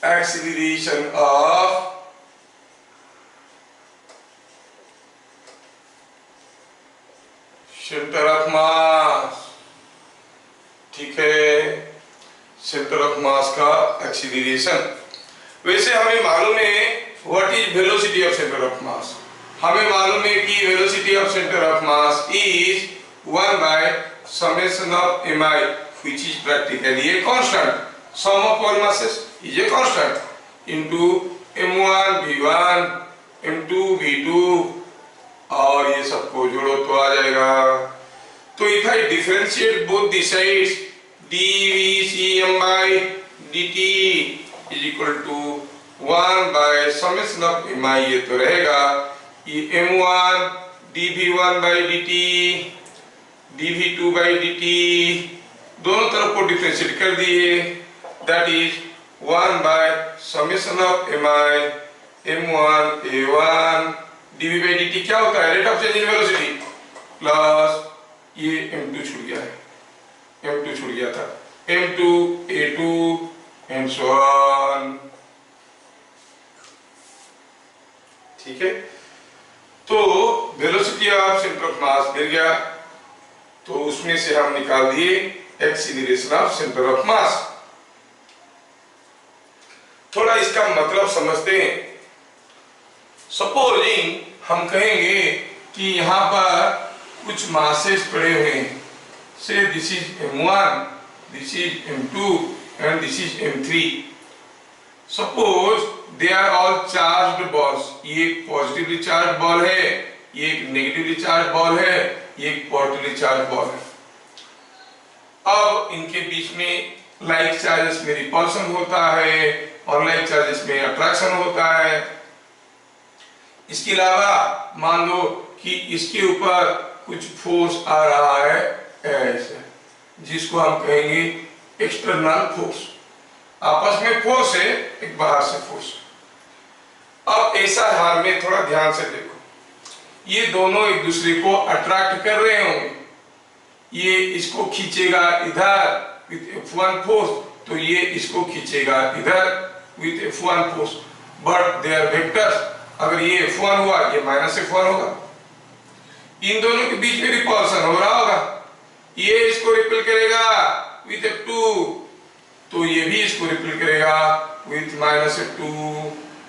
acceleration of center of mass, ठीक है, centre of मास का एक्सीलरेशन। वैसे हमें मालूम है what is velocity of centre of मास। हमें मालूम है कि velocity of centre of mass is 1 by summation of mi, which is practically a constant. Sum of all masses is a constant into m1 v1 m2 v2 और ये सबको जोड़ो तो आ जाएगा। तो if I differentiate both the sides, dvcm by dt is equal to 1 by summation of mi, ये तो रहेगा ये m1 dv1 by dt dv2 by dt, दोनों तरफ को डिफरेंशिएट कर दिए, that is 1 by summation of mi m1 a1 dv by dt क्या होता है, rate of change in velocity, plus ये m2 छूट गया है, m2 छूट गया था, m2 a2 and so on, ठीक है। तो velocity of centre of mass मिल गया, तो उसमें से हम निकाल दिए acceleration of centre of mass. थोड़ा इसका मतलब समझते हैं। सपोजिंग हम कहेंगे कि यहाँ पर कुछ मासेस पड़े हुए हैं, say this is m1, this is m2 and this is m3। Suppose they are all charged balls, ये एक पॉजिटिवली चार्ज बॉल है, ये एक नेगेटिवली चार्ज बॉल है, ये एक पॉजिटिवली चार्ज बॉल है। अब इनके बीच में लाइक चार्जेस में रिपल्शन होता है और लाइक चार्जेस में अट्रैक्शन होता है। इसके अलावा मान लो कि इसके ऊपर कुछ फोर्स आ रहा है ऐसे, जिसको हम कहेंगे एक्सटर्नल फोर्स, आपस में फोर्स है, एक बाहर से फोर्स। अब ऐसा हाल में थोड़ा ध्यान से देखो, ये दोनों एक दूसरे को अट्रैक्ट कर रहे होंगे, ये इसको खींचेगा इधर विथ F1 फोर्स, तो ये इसको खींचेगा इधर with F1 force, but they are vectors. अगर ये F1 हुआ, ये -F1 होगा, इन दोनों के बीच में रिपल्शन हो रहा होगा, ये इसको रिपेल करेगा विथ F2, तो ये भी इसको रिपेल करेगा विथ -F2,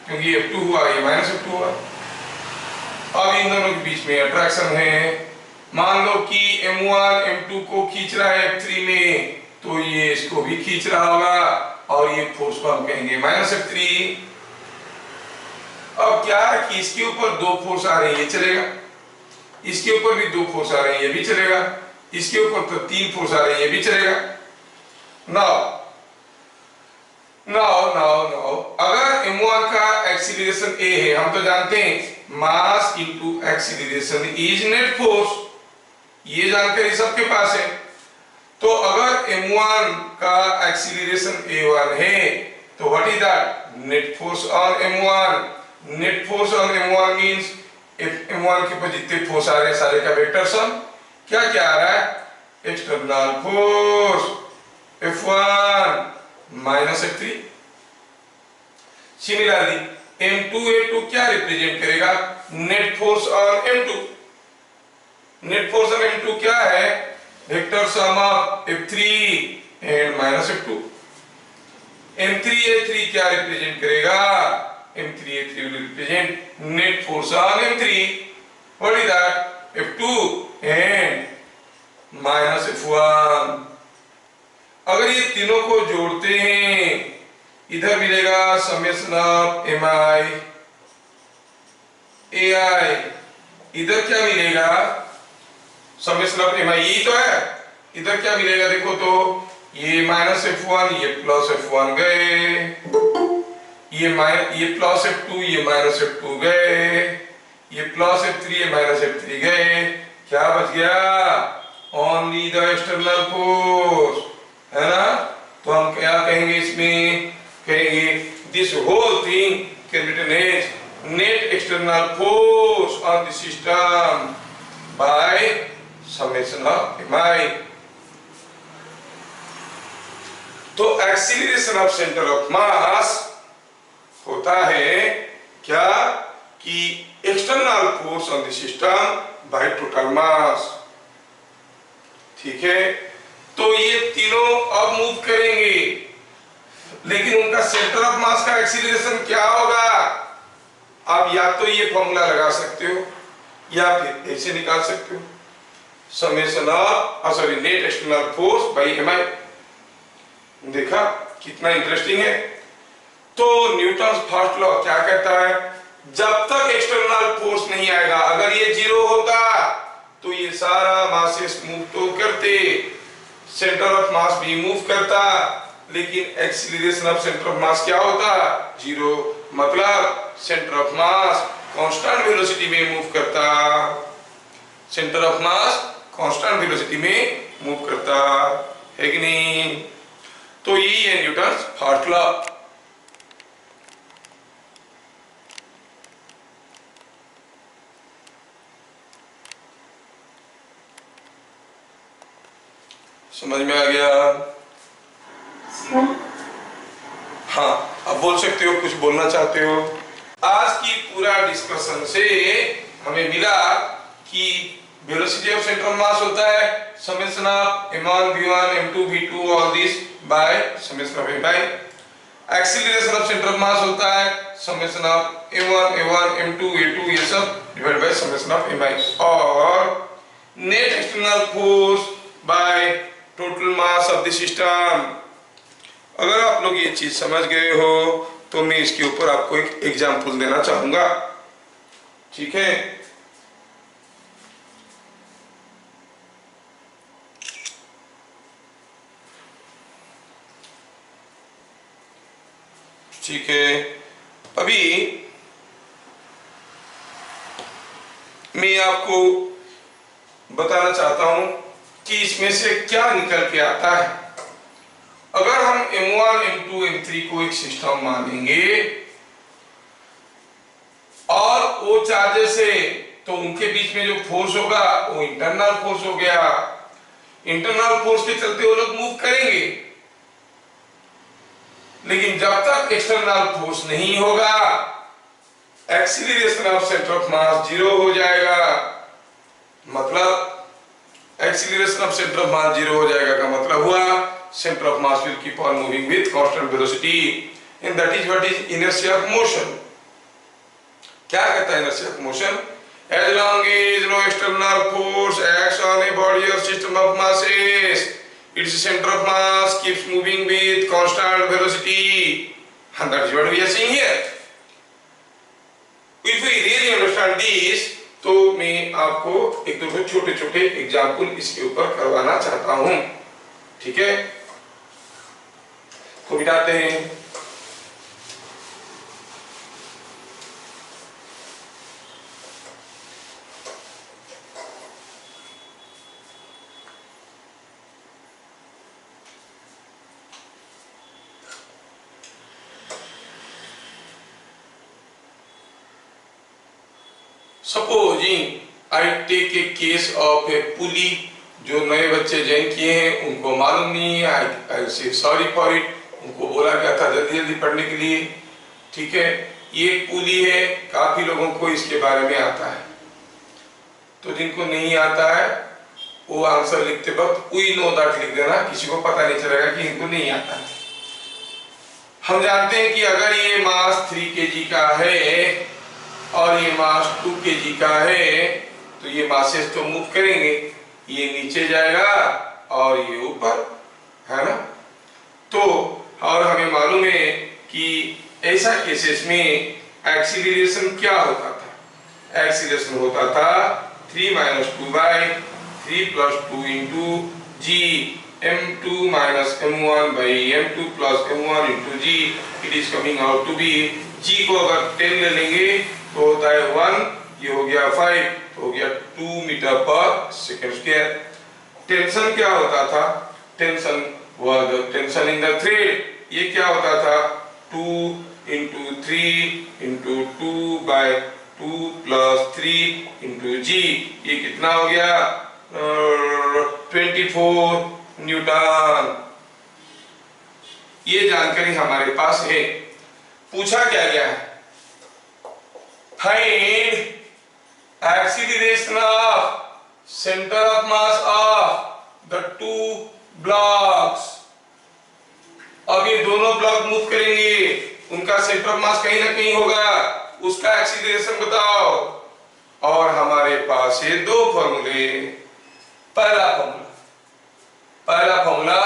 क्योंकि F2 हुआ, ये -F2 हुआ। अब इन दोनों के बीच में अट्रैक्शन है, मान लो कि m1 m2 को खींच रहा है F3 में, तो ये इसको भी खींच रहा होगा और ये फोर्स को हम कहेंगे -F3। अब क्या है कि इसके ऊपर दो फोर्स आ रही है, ये चलेगा, इसके ऊपर भी दो फोर्स आ रही है, ये भी चलेगा, इसके ऊपर तो 3 फोर्स आ रही है, ये भी चलेगा। नाउ अगर m1 का एक्सीलरेशन a है, हम तो जानते हैं mass into acceleration is net force, ये जानकारी सबके पास है। तो अगर m1 का एक्सीलरेशन a1 है, तो what is that, net force on m1। Net force on m1 means m1 के ऊपर जितने फोर्स आ रहे हैं सारे का वेक्टर सम क्या क्या आ रहा है, external force F1 -F3। Similarly m2 a2 क्या रिप्रेजेंट करेगा, net force on m2। Net force on m2 क्या है, vector sum of F3 and -F2। m3 a3 क्या रिप्रेजेंट करेगा, m3 a3 will represent net force on m3, what is that, F2 and -F1। अगर ये तीनों को जोड़ते हैं, इधर मिलेगा समेशन ऑफ mi ai, इधर क्या मिलेगा, समेशन ऑफ mi, यही तो है, इधर क्या मिलेगा देखो तो, ये -F1 ये +F1 गए, ये +F2 ये -F2 गए, ये +F3 ये -F3 गए, क्या बच गया, ओनली द एक्सटर्नल फोर्स, है ना। तो हम क्या कहेंगे इसमें, कहेंगे this whole thing can be written as net external force on the system by summation of mi। तो acceleration of centre of mass होता है क्या कि external force on the system by total mass. ठीक है, तो ये तीनों अब मूव करेंगे, लेकिन उनका सेंटर ऑफ मास का एक्सीलरेशन क्या होगा? आप या तो ये फॉर्मूला लगा सकते हो या फिर ऐसे निकाल सकते हो, summation of net external force by MI. देखा कितना इंटरेस्टिंग है। तो न्यूटन फर्स्ट लॉ क्या कहता है? जब तक एक्सटर्नल फोर्स नहीं आएगा, अगर ये जीरो होता तो ये सारा मासेस मूव तो करते, सेंटर ऑफ मास भी मूव करता, लेकिन एक्सीलरेशन ऑफ सेंटर ऑफ मास क्या होता? जीरो। मतलब centre of mass constant velocity में मूव करता, centre of mass constant velocity में मूव करता है कि नहीं? तो यही है न्यूटन फर्स्ट लॉ। समझ में आ गया? हाँ, अब बोल सकते हो, कुछ बोलना चाहते हो? आज की पूरा डिस्कशन से हमें मिला कि velocity of centre of mass होता है summation of m1 v1 m2 v2 all this by summation of m/। Acceleration of centre of mass होता है summation of m1 a1 m2 a2 ये सब divide by summation of m/। और net external force by total mass of the system. अगर आप लोग ये चीज समझ गए हो तो मैं इसके ऊपर आपको एक एग्जांपल देना चाहूंगा। ठीक है, ठीक है। अभी मैं आपको बताना चाहता हूं कि इसमें से क्या निकल के आता है। अगर हम m1 m2 m3 को एक सिस्टम मानेंगे और वो चार्जेस है, तो उनके बीच में जो फोर्स होगा वो इंटरनल फोर्स हो गया। इंटरनल फोर्स के चलते वो लोग मूव करेंगे, लेकिन जब तक एक्सटर्नल फोर्स नहीं होगा acceleration of centre of mass zero हो जाएगा। मतलब acceleration of centre of mass zero हो जाएगा का मतलब हुआ centre of mass will keep on moving with constant velocity and that is what is inertia of motion। क्या कहता है inertia of motion? As long as no external force acts on a body or system of masses, its center of mass keeps moving with constant velocity, and that is what we are seeing here। If we really understand this, तो मैं आपको एक दो छोटे छोटे example इसके ऊपर करवाना चाहता हूं। ठीक है, तो मिटाते हैं। Supposing I take a case of a pulley, जो नए बच्चे ज्वाइन किए हैं उनको मालूम नहीं है, आई से सॉरी फॉर इट, उनको बोला गया था जल्दी जल्दी पढ़ने के लिए। ठीक है, ये एक पुली है, काफी लोगों को इसके बारे में आता है, तो जिनको नहीं आता है वो आंसर लिखते वक्त वी नो दैट लिख देना, किसी को पता नहीं चलेगा कि इनको नहीं आता है। हम जानते हैं कि अगर ये मास 3 kg का है और ये मास 2 kg का है, तो ये मासेस तो मूव करेंगे, ये नीचे जाएगा और ये ऊपर, है ना। तो और हमें मालूम है कि ऐसा केसेस में एक्सीलरेशन क्या होता था? एक्सीलरेशन होता था 3 - 2/3 + 2 × g m2 - m1/m2 + m1 × g। It is coming out to be, g को अगर 10 ले लेंगे तो होता है 1, ये हो गया 5, तो हो गया 2 m/s²। टेंशन क्या होता था? Tension was the tension in the thread। ये क्या होता था? 2 × 3 × 2/2 + 3 × g, ये कितना हो गया? 24 न्यूटन। ये जानकारी हमारे पास है। पूछा क्या गया है, find acceleration of centre of mass of the two blocks. अब ये दोनों ब्लॉक मूव करेंगे, उनका सेंटर ऑफ मास कहीं ना कहीं होगा, उसका एक्सीलरेशन बताओ। और हमारे पास ये दो फॉर्मूले, पहला फॉर्मूला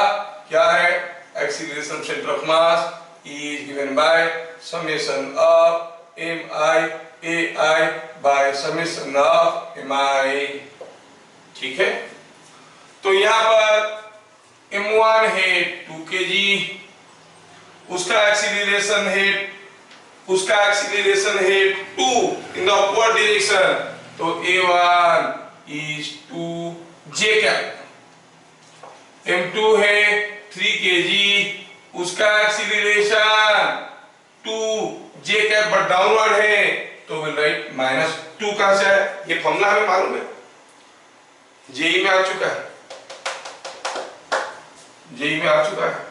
क्या है, acceleration centre of mass is given by summation of mi bye summation of mi। ठीक है, तो यहां पर m1 है 2 kg, उसका एक्सीलरेशन है 2 इन द अपवर्ड डायरेक्शन, तो a1 is 2 j cap. m2 है 3 kg, उसका acceleration 2 j cap but downward है, तो विल राइट -2। कहां से है, ये फॉर्मूला हमें मालूम है, जेई में आ चुका है, जेई में आ चुका है।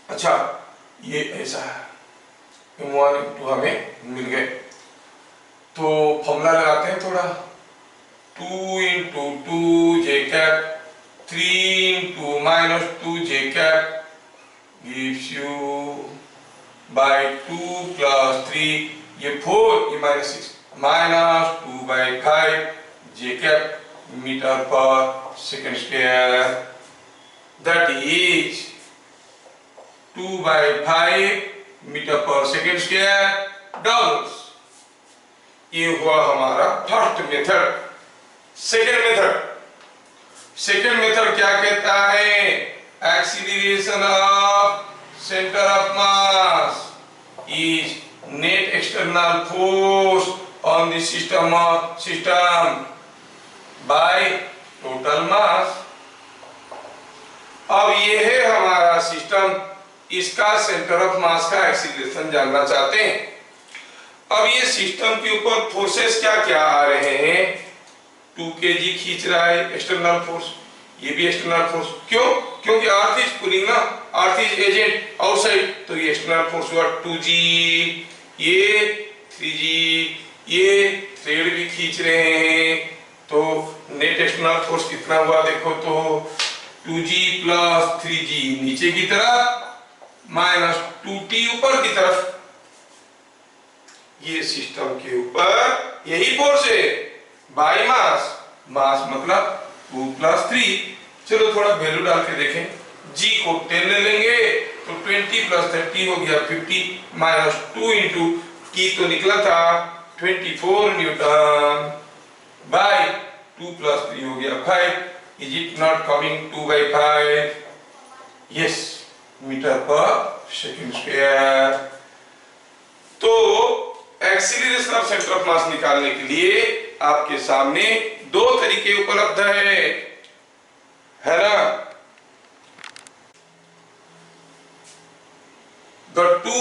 अच्छा, ये ऐसा है, m1 m2 हमें मिल गए, तो फॉर्मूला लगाते हैं थोड़ा। 2 into 2 j cap 3 into -2 j cap gives you by 2 plus 3, ये 4, ये -6, -2 by 5 j cap मीटर पर second square, that is 2 by 5 metre पर सेकेंड स्क्वायर डाउनवर्ड्स। ये हुआ हमारा फर्स्ट मेथड। सेकेंड मेथड क्या कहता है, acceleration of centre of mass is net external force on the system by total मास। अब ये है हमारा सिस्टम, इसका सेंटर ऑफ मास का एक्सीलरेशन जानना चाहते हैं। अब ये सिस्टम के ऊपर फोर्सेस क्या क्या आ रहे हैं, 2 kg खींच रहा है एक्सटर्नल फोर्स, ये भी एक्सटर्नल फोर्स, क्यों, क्योंकि अर्थ इज पुलिंग ना, अर्थ इज एजेंट आउटसाइड, तो ये एक्सटर्नल फोर्स हुआ 2g, ये 3g, ये थ्रेड भी खींच रहे हैं, तो नेट एक्सटर्नल फोर्स कितना हुआ देखो, तो 2g प्लस 3g नीचे की तरफ -2t ऊपर की तरफ, ये सिस्टम के ऊपर यही फोर्स है बाय मास, मास मतलब 2 plus 3। चलो थोड़ा वैल्यू डाल के देखें, g को 10 ले लेंगे तो 20 plus 30 हो गया 50, -2 into t तो निकला था 24 न्यूटन, बाय 2 plus 3 हो गया 5, is it not coming 2 by 5, yes, metre पर सेकेंड स्क्वायर। तो acceleration of centre of mass निकालने के लिए आपके सामने दो तरीके उपलब्ध है ना, the two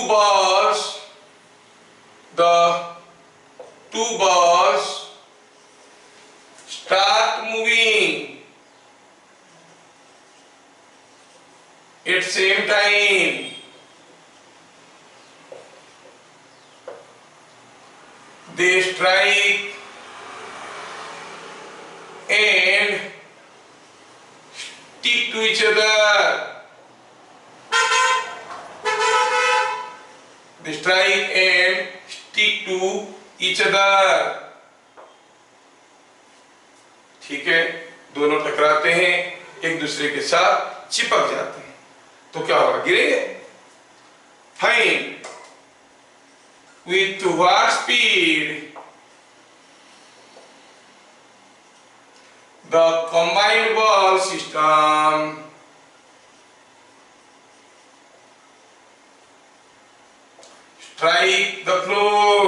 balls start moving at same time, they strike and stick to each other, they strike and stick to each other। ठीक है, दोनों टकराते हैं, एक दूसरे के साथ चिपक जाते हैं, तो क्या होगा, गिरेंगे। Fine, with what speed the combined ball system strike the floor,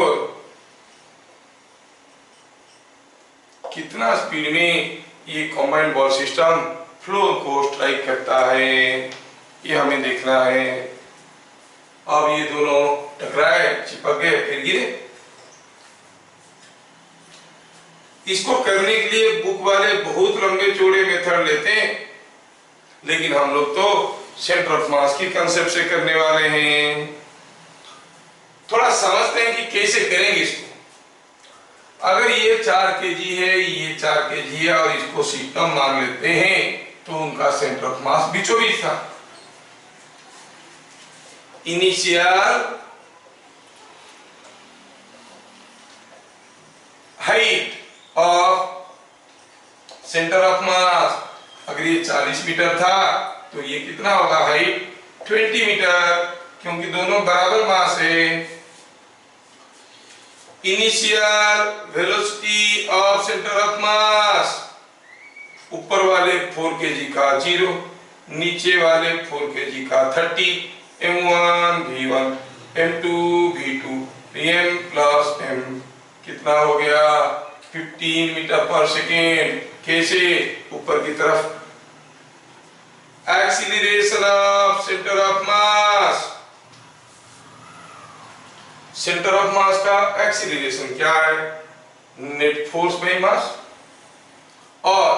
कितना स्पीड में ये कॉम्बाइंड बॉल सिस्टम फ्लोर को स्ट्राइक करता है, ये हमें देखना है। अब ये दोनों टकराए, चिपक गए, फिर गिरे। इसको करने के लिए बुक वाले बहुत लंबे चौड़े मेथड लेते हैं, लेकिन हम लोग तो सेंटर ऑफ मास की कंसेप्ट से करने वाले हैं। थोड़ा समझते हैं कि कैसे करेंगे इसको। अगर ये 4 kg है, ये 4 kg है और इसको सिस्टम मान लेते हैं तो उनका सेंटर ऑफ मास बीचों बीच था। Initial height of centre of मास, अगर ये 40 मीटर था तो ये कितना होगा हाइट 20 मीटर, क्योंकि दोनों बराबर मास है। Initial velocity of centre of मास, ऊपर वाले 4 kg का 0, नीचे वाले 4 kg का 30, m1 v1 m2 v2 m plus m कितना हो गया 15 मीटर पर सेकेंड। कैसे? ऊपर की तरफ। Acceleration of centre of mass, centre of मास का एक्सीलरेशन क्या है? Net force by mass. और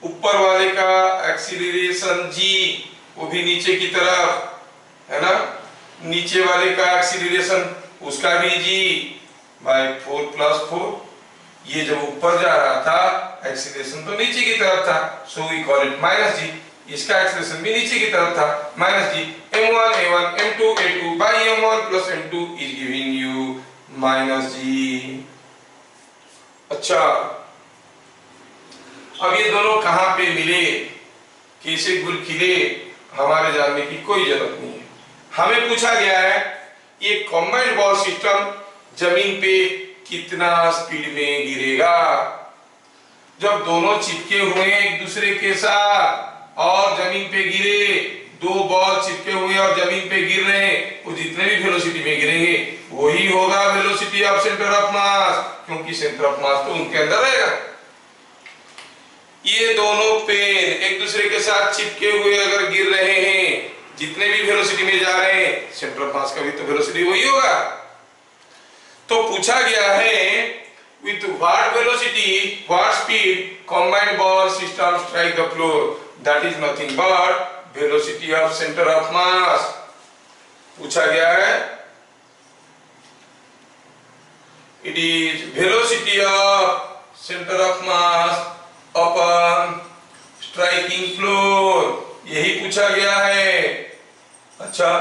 ऊपर वाले का एक्सीलरेशन g, वो भी नीचे की तरफ है ना, नीचे वाले का एक्सीलरेशन उसका भी g बाय 4 प्लस 4। ये जब ऊपर जा रहा था एक्सीलरेशन तो नीचे की तरफ था, so we call it minus g। इसका एक्सीलरेशन भी नीचे की तरफ था, minus g। m1 a1 m2 a2 by m1 plus m2 is giving you minus g। अच्छा, अब ये दोनों कहां पे मिले, कैसे गुल खिले, हमारे जानने की कोई जरूरत नहीं है। हमें पूछा गया है ये कॉम्बाइंड बॉल सिस्टम जमीन पे कितना स्पीड में गिरेगा। जब दोनों चिपके हुए एक दूसरे के साथ और जमीन पे गिरे, दो बॉल चिपके हुए और जमीन पे गिर रहे हैं, वो जितने भी वेलोसिटी में गिरेंगे वही होगा वेलोसिटी ऑफ सेंटर ऑफ मास, क्योंकि सेंटर ऑफ मास तो उनके अंदर रहेगा। ये दोनों पेन एक दूसरे के साथ चिपके हुए अगर गिर रहे हैं, जितने भी वेलोसिटी में जा रहे हैं, सेंटर ऑफ मास का भी तो वेलोसिटी वही होगा। तो पूछा गया है with what velocity, what speed combined ball system strike the floor, that is nothing but velocity of center of mass पूछा गया है। it is velocity of center of mass upon striking floor, यही पूछा गया है। अच्छा,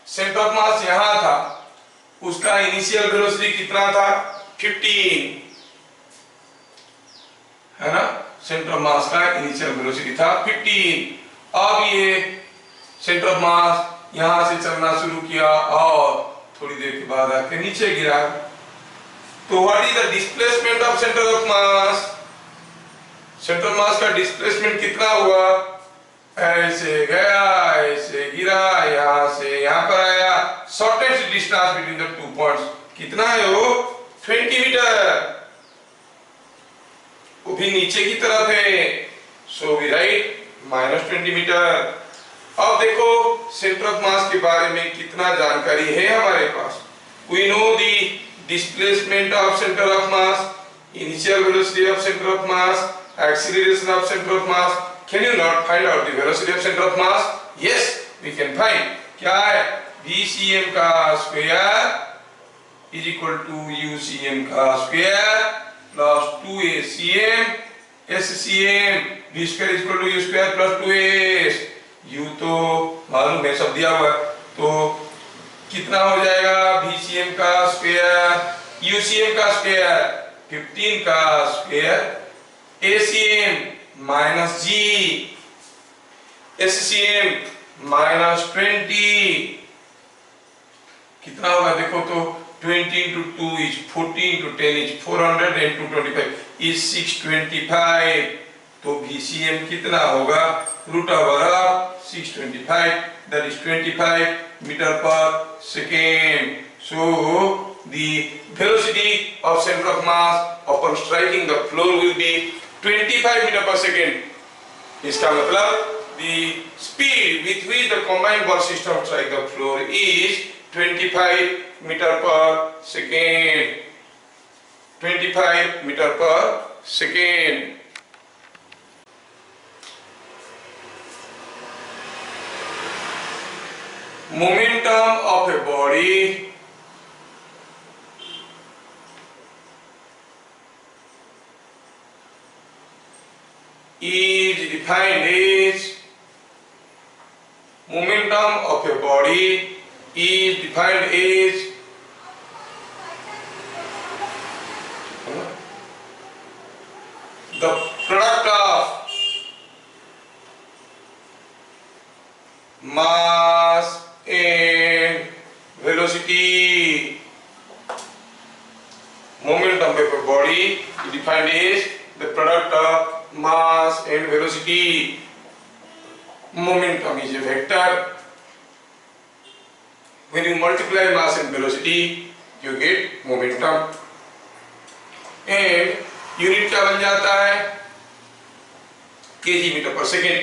सेंटर ऑफ मास यहां था, उसका इनिशियल वेलोसिटी कितना था 15, है ना, सेंटर ऑफ मास का इनिशियल वेलोसिटी था 15। अब ये सेंटर ऑफ मास यहां से चलना शुरू किया और थोड़ी देर के बाद आके नीचे गिरा। तो what is the displacement of centre of mass? Centre of मास का डिस्प्लेसमेंट कितना हुआ? ऐसे गया, ऐसे गिरा, यहां से यहां पर आया। Shortest distance between the two points कितना है वो 20 मीटर, वो भी नीचे की तरफ है, so we write minus 20 metre. अब देखो सेंटर ऑफ मास के बारे में कितना जानकारी है हमारे पास। We know the displacement of centre of mass, initial velocity of centre of mass, acceleration of center of mass. Can you not find out the velocity of center of mass? Yes, we can find. क्या है? VCM का square is equal to UCM का square plus 2ACM SCM, V square is equal to U square plus 2S। U तो मालूम है, सब दिया हुआ है, तो कितना हो जाएगा VCM का स्क्वायर UCM का स्क्वायर 15 का square ACM minus G SCM minus 20, कितना होगा देखो तो 20 into 2 is 40 into 10 is 400 and 225 is 625। तो VCM कितना होगा root over of 625, that is 25 metre पर second. So the velocity of center of mass upon striking the floor will be 25 metre पर second. इसका मतलब the speed with which the combined ball system strike the floor is 25 metre पर second, 25 metre पर second. momentum of a body is defined as momentum of a body is defined as the product of mass and velocity. Momentum of a body is defined as the product of mass and velocity. Momentum is a vector. When you multiply mass and velocity, you get momentum. And unit क्या बन जाता है? kg metre पर second.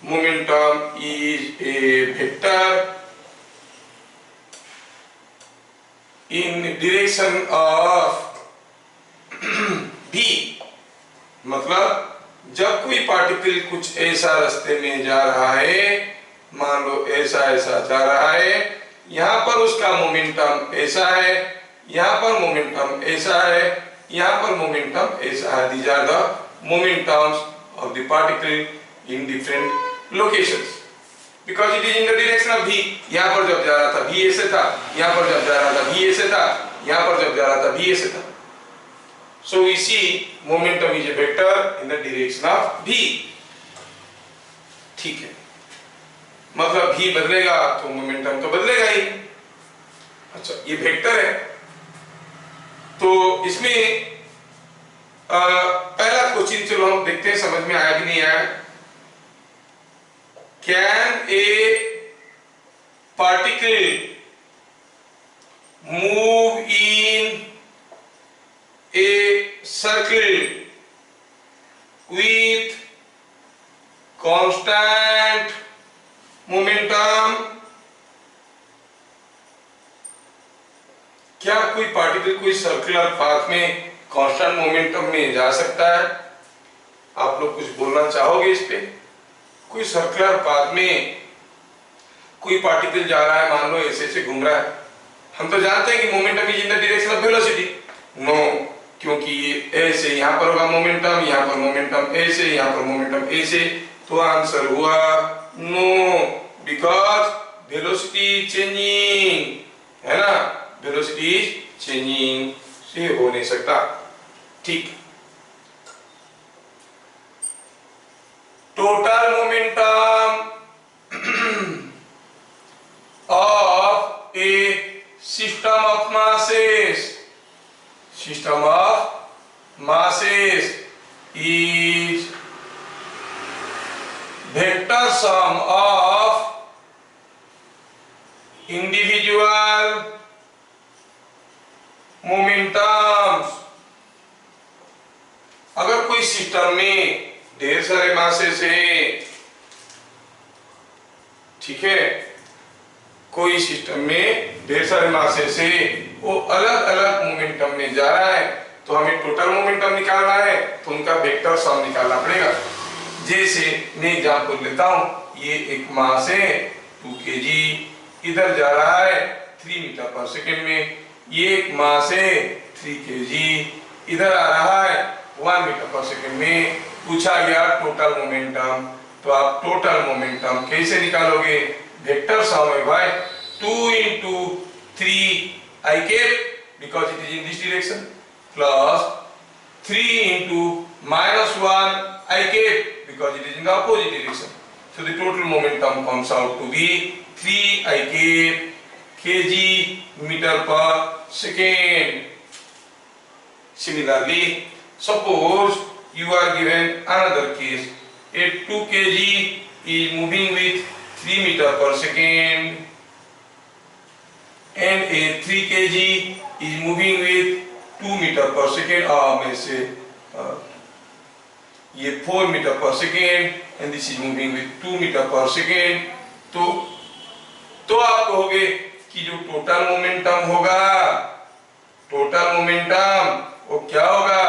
Momentum is a vector in direction of v. मतलब जब कोई particle कुछ ऐसा रास्ते में जा रहा है, मान लो ऐसा ऐसा जा रहा है, यहाँ पर उसका मोमेंटम ऐसा है, यहाँ पर मोमेंटम ऐसा है, यहाँ पर मोमेंटम ऐसा है. These are the momentums of the particle in different locations because it is in the direction of v. यहाँ पर जब जा रहा था v ऐसे था, यहाँ पर जब जा रहा था v ऐसे था, यहाँ पर जब जा रहा था v ऐसे था. So we see momentum is a vector in the direction of v. ठीक है, मतलब v बदलेगा तो मोमेंटम तो बदलेगा ही. अच्छा, ये वेक्टर है. तो इसमें पहला क्वेश्चन चलो हम देखते हैं समझ में आया कि नहीं आया. Can a particle move in a circle with constant momentum? क्या कोई पार्टिकल कोई सर्कुलर पाथ में कांस्टेंट मोमेंटम में जा सकता है? आप लोग कुछ बोलना चाहोगे इस पे? कोई सर्कुलर पाथ में कोई पार्टिकल जा रहा है, मान लो ऐसे ऐसे घूम रहा है, हम तो जानते हैं कि momentum is in the direction of velocity. No, क्योंकि ऐसे यहाँ पर होगा मोमेंटम, यहाँ पर मोमेंटम ऐसे, यहाँ पर मोमेंटम ऐसे. तो आंसर हुआ नो, बिकॉज वेलोसिटी चेंजिंग है ना, वेलोसिटी इज चेंजिंग, से हो नहीं सकता. ठीक. Total momentum of A system of masses, system of masses is vector sum of individual momentums. अगर कोई सिस्टम में ढेर सारे मासेस है, ठीक है, कोई सिस्टम में ढेर सारे मासेस है, वो अलग अलग मोमेंटम में जा रहा है, तो हमें टोटल मोमेंटम निकालना है, तो उनका वेक्टर सम निकालना पड़ेगा. जैसे मैं एग्जांपल लेता हूं, ये एक मास है 2 kg, इधर जा रहा है 3 मीटर पर सेकेंड में. ये एक मास है 3 kg, इधर आ रहा है 1 मीटर पर सेकेंड में. पूछा गया टोटल मोमेंटम, तो आप टोटल मोमेंटम कैसे निकालोगे? वेक्टर सम है भाई, 2 into 3 I cap because it is in this direction, plus 3 into -1 I cap because it is in the opposite direction. So the total momentum comes out to be 3 I cap kg meter per second. Similarly, suppose you are given another case. A 2 kg is moving with 3 meter per second and a 3 kg is moving with 2 meter per second. में से ये 4 meter per second and this is moving with 2 meter per second. तो आप कहोगे कि जो total momentum होगा, total momentum वो क्या होगा?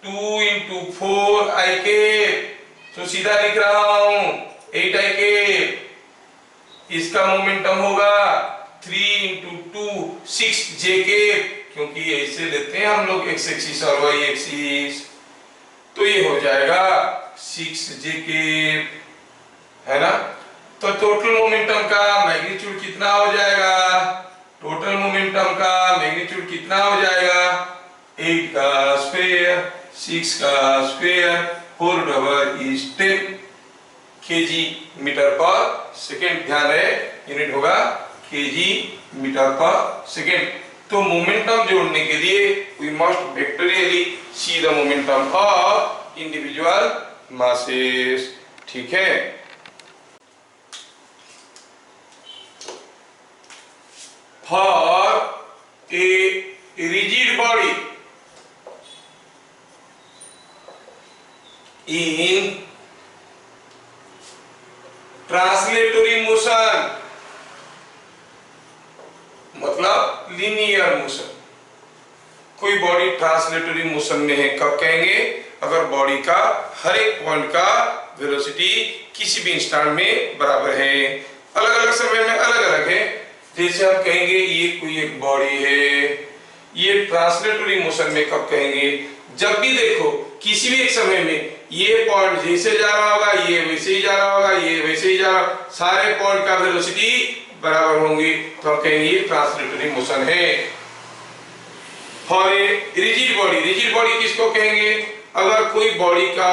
2 into 4 I cap. तो सीधा लिख रहा हूं 8 I cap. इसका मोमेंटम होगा 3 × 2 6 जे के, क्योंकि ऐसे लेते हैं हम लोग x एक्सिस और y एक्सिस, तो ये हो जाएगा 6 जे के, है ना। तो टोटल मोमेंटम का मैग्नीट्यूड कितना हो जाएगा, टोटल मोमेंटम का मैग्नीट्यूड कितना हो जाएगा, 8 का स्क्वायर 6 का square 4 double is 10 KG metre पर सेकेंड। ध्यान रहे यूनिट होगा केजी मीटर पर सेकेंड। तो मोमेंटम जोड़ने के लिए we must vectorially see the momentum of individual masses. ठीक है, for a rigid body in translatory motion, मतलब लीनियर मोशन, कोई बॉडी ट्रांसलेटरी मोशन में है कब कहेंगे, अगर बॉडी का हर एक पॉइंट का वेलोसिटी किसी भी इंस्टेंट में बराबर है, अलग अलग समय में अलग अलग है। जैसे हम कहेंगे ये कोई एक बॉडी है, ये ट्रांसलेटरी मोशन में कब कहेंगे, जब भी देखो किसी भी एक समय में ये पॉइंट जैसे जा रहा होगा, ये वैसे ही जा रहा होगा, ये वैसे ही जा रहा, सारे पॉइंट का वेलोसिटी बराबर होंगी, तो हम कहेंगे ये ट्रांसलेटरी मोशन है। For a rigid body, rigid body किसको कहेंगे, अगर कोई बॉडी का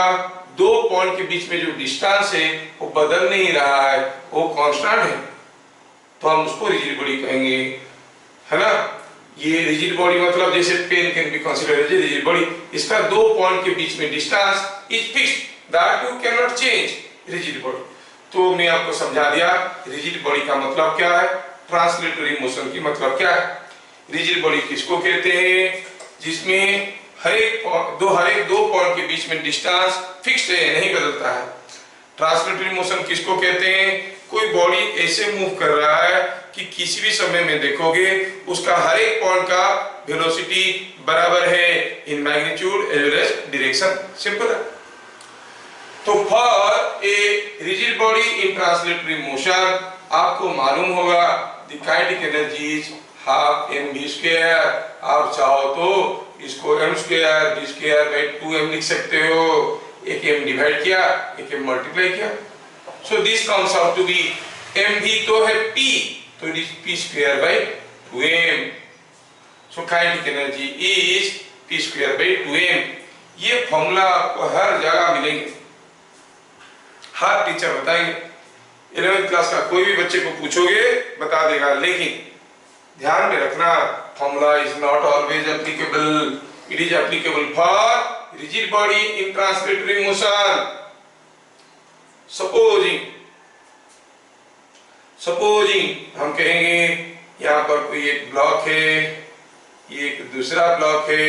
दो पॉइंट के बीच में जो डिस्टेंस है वो बदल नहीं रहा है, वो कांस्टेंट है, तो हम उसको रिजिड बॉडी कहेंगे, है ना। ये रिजिड बॉडी मतलब जैसे pen can be considered as rigid body, इसका दो पॉइंट के बीच में distance is fixed that you can not change, rigid body. तो मैं आपको समझा दिया रिजिड बॉडी का मतलब क्या है, ट्रांसलेटरी मोशन की मतलब क्या है। रिजिड बॉडी किसको कहते हैं, जिसमें हर एक दो पॉइंट के बीच में डिस्टेंस फिक्स्ड है, नहीं बदलता है। ट्रांसलेटरी मोशन किसको कहते हैं, कोई बॉडी ऐसे मूव कर रहा है कि किसी भी समय में देखोगे उसका हर एक पॉइंट का वेलोसिटी बराबर है in magnitude as well as direction, simple है। तो for a rigid body in translatory motion आपको मालूम होगा the kinetic energy is half mv²। आप चाहो तो इसको m²/2m लिख सकते हो, एक m डिवाइड किया, एक m मल्टीप्लाई किया, so this comes out to be mv तो है p, तो it is p²/2m। So kinetic energy is p²/2m। ये फॉर्मूला आपको हर जगह मिलेंगे, हर टीचर बताएंगे। 11th क्लास का कोई भी बच्चे को पूछोगे बता देगा, लेकिन ध्यान में रखना formula is not always applicable, it is applicable for rigid body in translatory motion. Supposing हम कहेंगे यहाँ पर कोई एक ब्लॉक है, ये एक दूसरा ब्लॉक है,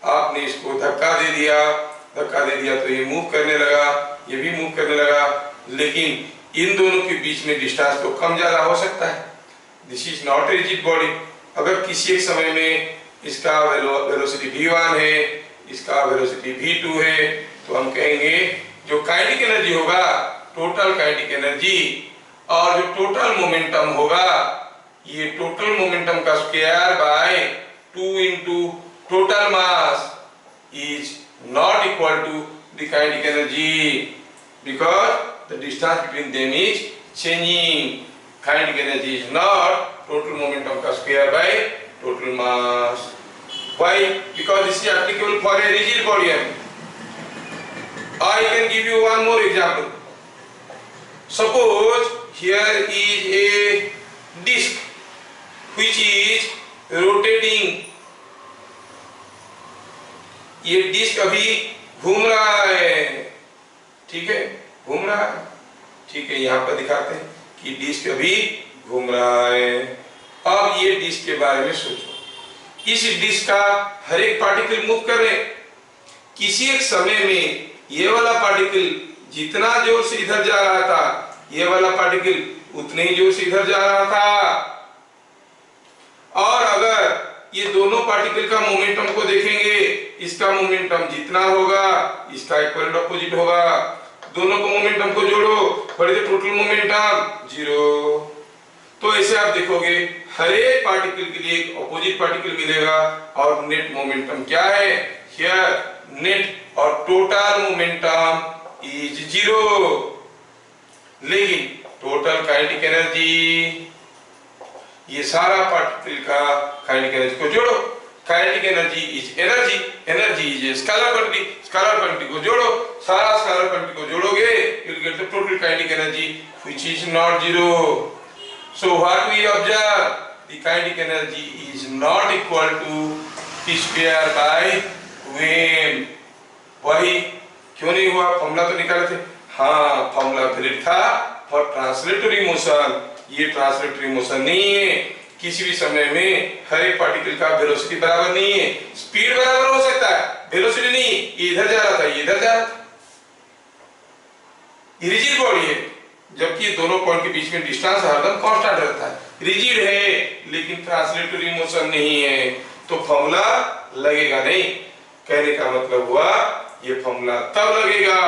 आपने इसको धक्का दे दिया तो ये मूव करने लगा, ये भी मूव करने लगा, लेकिन इन दोनों के बीच में डिस्टेंस तो कम ज्यादा हो सकता है। This is not rigid body. अगर किसी एक समय में इसका वेलोसिटी v1 है, इसका वेलोसिटी v2 है, तो हम कहेंगे जो काइनेटिक एनर्जी होगा, टोटल काइनेटिक एनर्जी, और जो टोटल मोमेंटम होगा, ये टोटल मोमेंटम का square by 2 × total mass is not equal to the kinetic energy because the distance between them is changing. Kinetic energy is not total momentum का square by total mass. Why? Because this is applicable for a rigid body. I can give you one more example. Suppose here is a disc which is rotating. ये disc अभी घूम रहा है, ठीक है, घूम रहा है, ठीक है, यहाँ पर दिखाते हैं कि डिस्क अभी घूम रहा है। अब ये डिस्क के बारे में सोचो, इस डिस्क का हर एक पार्टिकल मूव कर रहे, किसी एक समय में ये वाला पार्टिकल जितना जोर से इधर जा रहा था, ये वाला पार्टिकल उतने ही जोर से इधर जा रहा था। और अगर ये दोनों पार्टिकल का मोमेंटम को देखेंगे, इसका मोमेंटम जितना होगा इसका इक्वल अपोजिट होगा, दोनों को मोमेंटम को जोड़ो what is the total momentum? 0। तो ऐसे आप देखोगे हर एक पार्टिकल के लिए एक अपोजिट पार्टिकल मिलेगा और नेट मोमेंटम क्या है? हियर नेट और टोटल मोमेंटम इज 0। लेकिन टोटल काइनेटिक एनर्जी, ये सारा पार्टिकल का काइनेटिक एनर्जी को जोड़ो, kinetic energy is energy, energy is scalar quantity, scalar quantity को जोड़ो, सारा स्केलर क्वांटिटी को जोड़ोगे you will get the total kinetic energy which is not 0। So what we observe, the kinetic energy is not equal to P square by Vm। वही क्यों नहीं हुआ? Formula तो निकाले थे। हाँ, फॉर्मूला वैलिड था फॉर ट्रांसलेटरी मोशन। ये ट्रांसलेटरी मोशन नहीं है। किसी भी समय में हर एक पार्टिकल का वेलोसिटी बराबर नहीं है। स्पीड बराबर हो सकता है, वेलोसिटी नहीं। ये इधर जा रहा था, ये इधर जा रहा था। ये रिजिड बॉडी है, जबकि दोनों पॉइंट के बीच में डिस्टेंस हरदम कांस्टेंट रहता है। रिजिड है लेकिन ट्रांसलेटरी मोशन नहीं है, तो फॉर्मूला लगेगा नहीं। कहने का मतलब हुआ ये फॉर्मूला तब लगेगा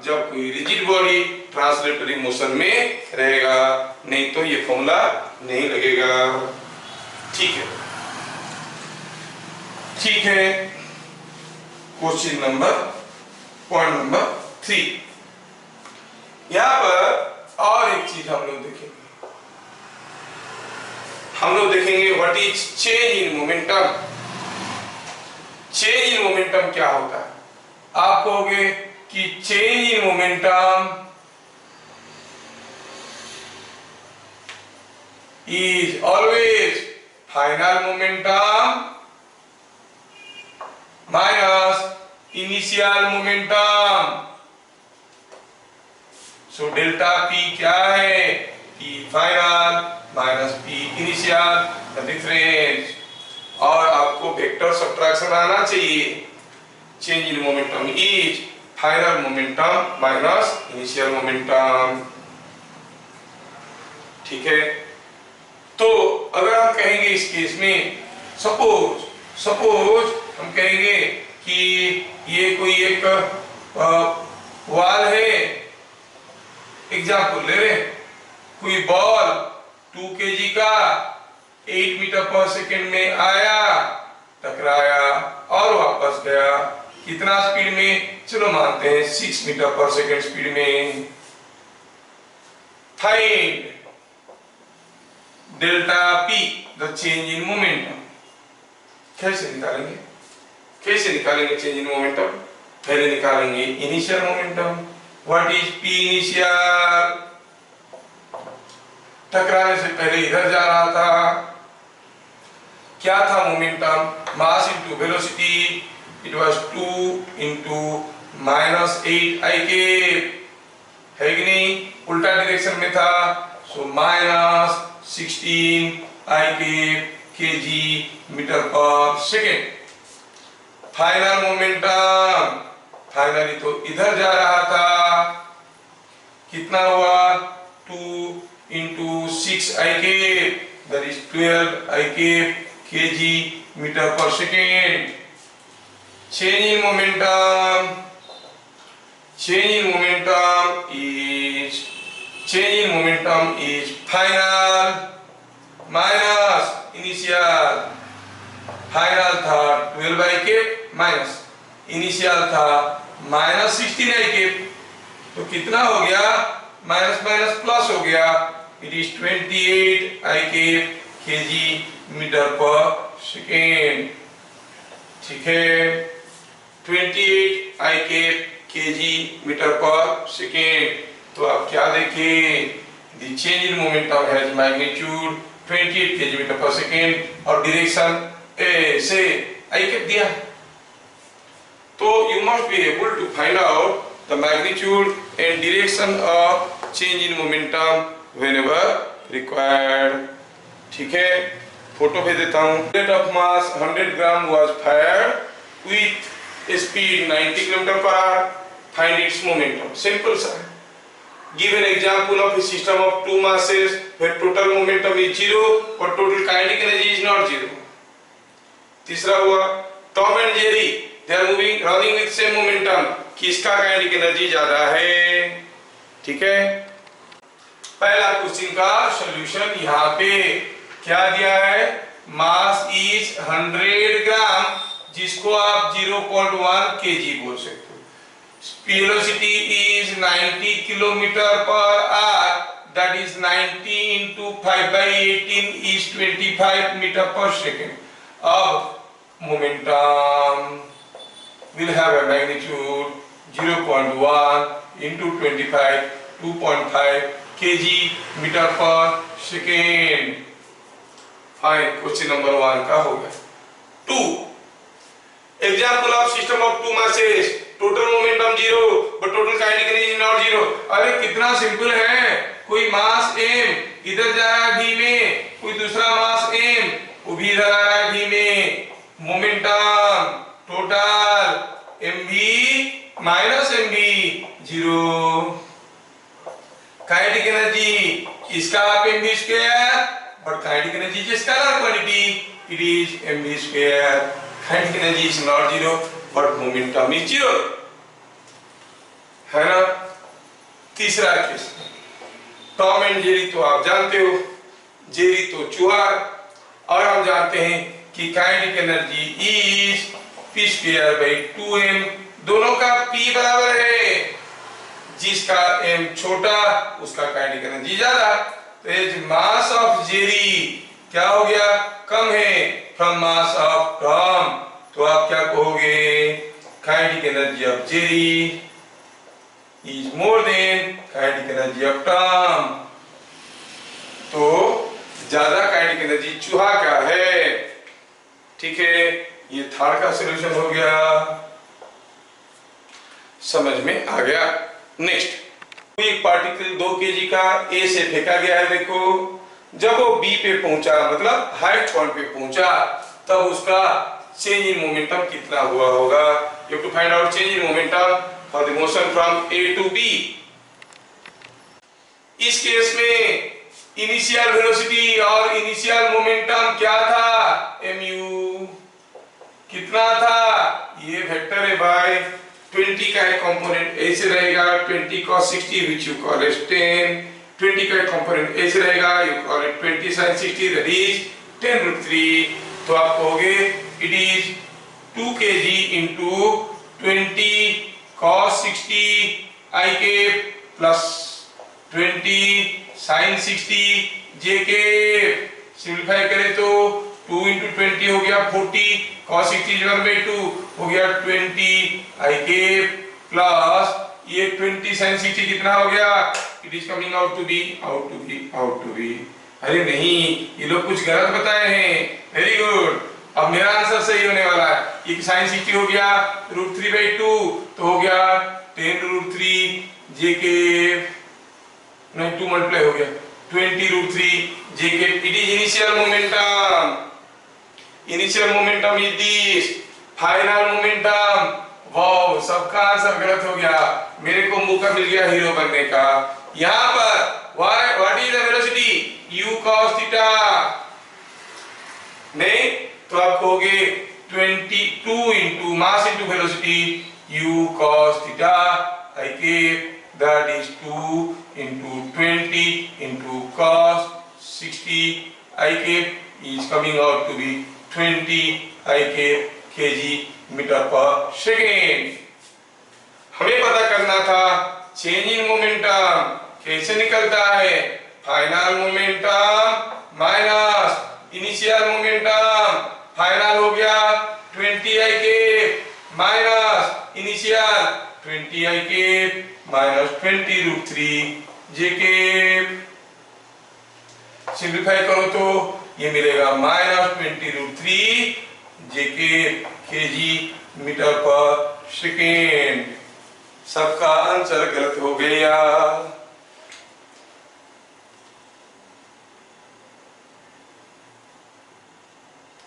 जब कोई रिजिड बॉडी ट्रांसलेटरी मोशन में रहेगा, नहीं तो ये फॉर्मूला नहीं लगेगा। ठीक है, ठीक है। क्वेश्चन नंबर पॉइंट नंबर 3, यहां पर और एक चीज हम लोग देखेंगे। हम लोग देखेंगे what is change in momentum. Change in momentum क्या होता है? आप कहोगे कि change in momentum is always final momentum minus initial momentum. So delta P क्या है? P final minus P initial, the difference. और आपको वेक्टर सब्ट्रैक्शन आना चाहिए। Change in momentum is final momentum minus initial momentum. ठीक है, तो अगर हम कहेंगे इस केस में सपोज हम कहेंगे कि ये कोई एक वॉल है, एग्जाम्पल ले रहे, कोई बॉल 2 kg का 8 मीटर पर सेकेंड में आया, टकराया और वापस गया। कितना स्पीड में? चलो मानते हैं 6 मीटर पर सेकेंड स्पीड में। Find delta P, the change in momentum. कैसे निकालेंगे? कैसे निकालेंगे चेंज इन मोमेंटम? पहले निकालेंगे initial momentum. What is P initial? टकराने से पहले इधर जा रहा था, क्या था momentum? Mass into velocity, it was 2 into -8 I cap, है कि नहीं? उल्टा डायरेक्शन में था, सो -16 I कैप kg मीटर पर सेकेंड। फाइनल मोमेंटम, फाइनली तो इधर जा रहा था, कितना हुआ? 2 into 6 I cap, that is 12 I cap kg metre पर second. Change in momentum is final minus initial। Final था 12 I कैप माइनस इनिशियल था -16 I कैप, तो कितना हो गया? माइनस माइनस प्लस हो गया, it is 28 I cap kg metre पर सेकेंड। ठीक है, 28 I कैप kg मीटर पर सेकेंड। तो आप क्या देखें? The change in momentum has magnitude 28 kg metre पर सेकेंड और डायरेक्शन ए से I कैप दिया। तो you must be able to find out the magnitude and direction of change in momentum whenever required। ठीक है, फोटो भेज देता हूँ। Rate of mass 100 gram was fired with speed 90 km/h। Find its momentum। Simple sir। Give an example of a system of two masses where total momentum is 0 but total kinetic energy is not 0। तीसरा हुआ Tom and Jerry, they are moving running with same momentum, किसका kinetic energy ज्यादा है? ठीक है, पहला question का solution यहाँ पे क्या दिया है, मास इज 100 ग्राम, जिसको आप 0.1 kg बोल सकते हो। Velocity is 90 kilometre per hour, that is 90 into 5/18 is 25 metre पर सेकेंड। अब momentum will have a magnitude 0.1 into 25, 2.5 kg metre पर सेकेंड। फाइन, क्वेश्चन नंबर 1 का हो गया। 2 example of system of 2 masses, total momentum 0 but total kinetic energy not 0। अरे कितना simple है, कोई मास m इधर जा रहा है v में, कोई दूसरा मास m वो भी इधर आ रहा है v में, momentum total mv minus mv 0। Kinetic energy इसका आप mv square, but kinetic energy is scalar quantity, it is mv square. Kinetic energy is not 0 but momentum is 0, है ना। तीसरा केस, टॉम एंड जेरी तो आप जानते हो, जेरी तो चूहा, और हम जानते हैं कि kinetic energy is p square by 2m। दोनों का p बराबर है, जिसका m छोटा उसका काइनेटिक एनर्जी ज्यादा। तो एज मास ऑफ जेरी क्या हो गया, कम है फ्रॉम मास ऑफ टॉम, तो आप क्या कहोगे, kinetic energy of Jerry is more than kinetic energy of Tom. तो ज्यादा काइनेटिक एनर्जी चूहा का है, ठीक है। ये थर्ड का सॉल्यूशन हो गया, समझ में आ गया। नेक्स्ट, एक पार्टिकल 2 kg का ए से फेंका गया है। देखो, जब वो बी पे पहुंचा, मतलब हाइट पॉइंट पे पहुंचा, तब उसका चेंज इन मोमेंटम कितना हुआ होगा। You have to find out change in momentum for the motion from A to B. इस केस में इनिशियल वेलोसिटी और इनिशियल मोमेंटम क्या था, mu कितना था, ये वेक्टर है भाई, 20 का एक कंपोनेंट ऐसे रहेगा, 20 cos 60 which you call as 10, 20 का एक कंपोनेंट ऐसे रहेगा, you call it 20 sin 60, that is 10√3। तो आप कहोगे it is 2 kg into 20 cos 60 I k plus 20 sin 60 j k। Simplify करें तो 2 into 20 हो गया 40, cos 60 1/2 हो गया 20 I k प्लस ये 20 sin 60 कितना हो गया, it is coming out to be. अरे नहीं, ये लोग कुछ गलत बताए हैं। वेरी गुड, अब मेरा आंसर सही होने वाला है। ये sin 60 हो गया √3/2, तो हो गया 10√3 j k, नहीं 2 मल्टीप्लाई हो गया 20√3 j k। It is initial momentum, initial momentum is this, final momentum. Wow, सबका आंसर गलत हो गया, मेरे को मौका मिल गया हीरो बनने का। यहाँ पर what is the velocity, u cos theta, नहीं तो आप कहोगे 22 into mass into velocity u cos theta I k, that is 2 into 20 into cos 60 I k is coming out to be 20 I k kg metre पर second. हमें पता करना था change in momentum कैसे निकलता है, final momentum minus initial momentum. Final हो गया 20 I k minus initial 20 I k minus 20√3 j k। Simplify करो तो ये मिलेगा minus 20√3 j k kg metre पर सेकेंड। सबका आंसर गलत हो गया।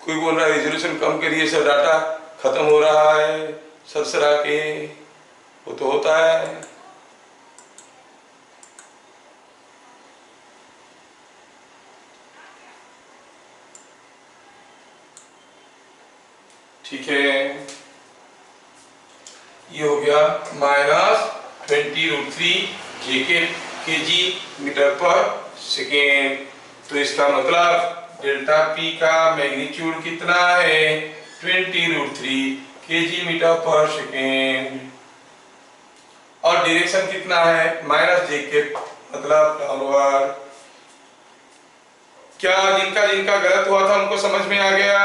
कोई बोल रहा है रेजोल्यूशन कम करिए सर, डाटा खत्म हो रहा है सरसरा के, वो तो होता है। ठीक है, ये हो गया minus 20√3 j k KG metre पर सेकेंड। तो इसका मतलब डेल्टा P का मैग्नीट्यूड कितना है 20√3 केजी मीटर पर सेकेंड। और डायरेक्शन कितना है -j, मतलब डाउनवर्ड। क्या जिनका गलत हुआ था उनको समझ में आ गया?